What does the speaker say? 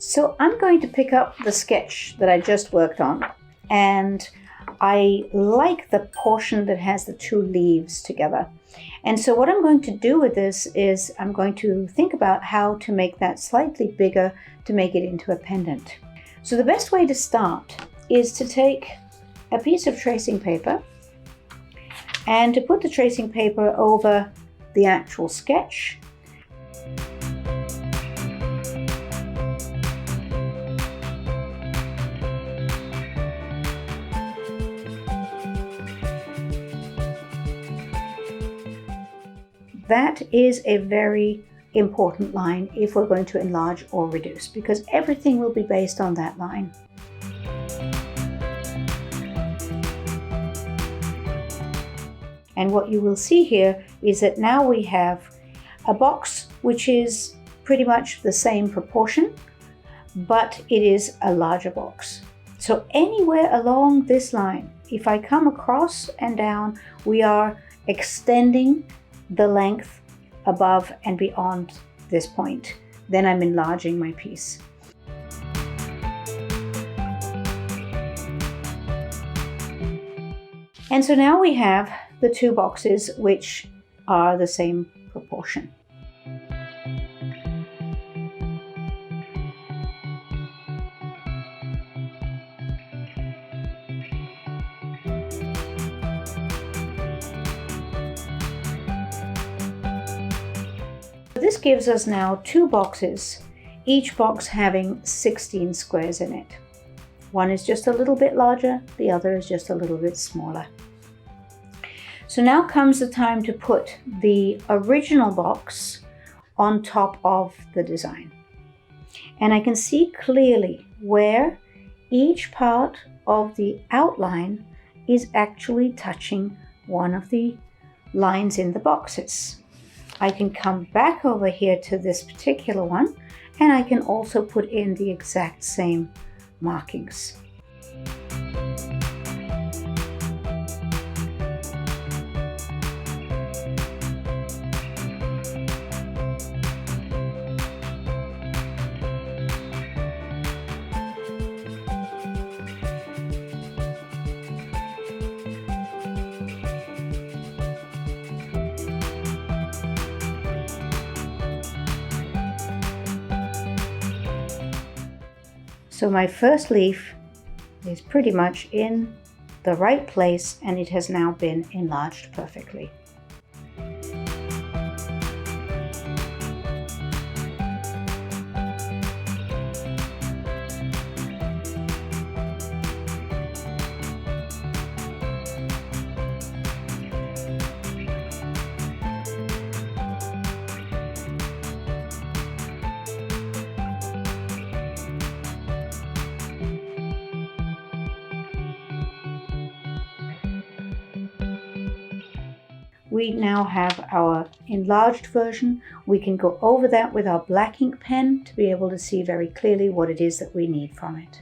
So I'm going to pick up the sketch that I just worked on, and I like the portion that has the two leaves together. And so what I'm going to do with this is I'm going to think about how to make that slightly bigger to make it into a pendant. So the best way to start is to take a piece of tracing paper and to put the tracing paper over the actual sketch. That is a very important line if we're going to enlarge or reduce, because everything will be based on that line. And what you will see here is that now we have a box which is pretty much the same proportion, but it is a larger box. So anywhere along this line, if I come across and down, we are extending the length above and beyond this point. Then I'm enlarging my piece. And so now we have the two boxes which are the same proportion. This gives us now two boxes, each box having 16 squares in it. One is just a little bit larger, the other is just a little bit smaller. So now comes the time to put the original box on top of the design. And I can see clearly where each part of the outline is actually touching one of the lines in the boxes. I can come back over here to this particular one, and I can also put in the exact same markings. So my first leaf is pretty much in the right place, and it has now been enlarged perfectly. We now have our enlarged version. We can go over that with our black ink pen to be able to see very clearly what it is that we need from it.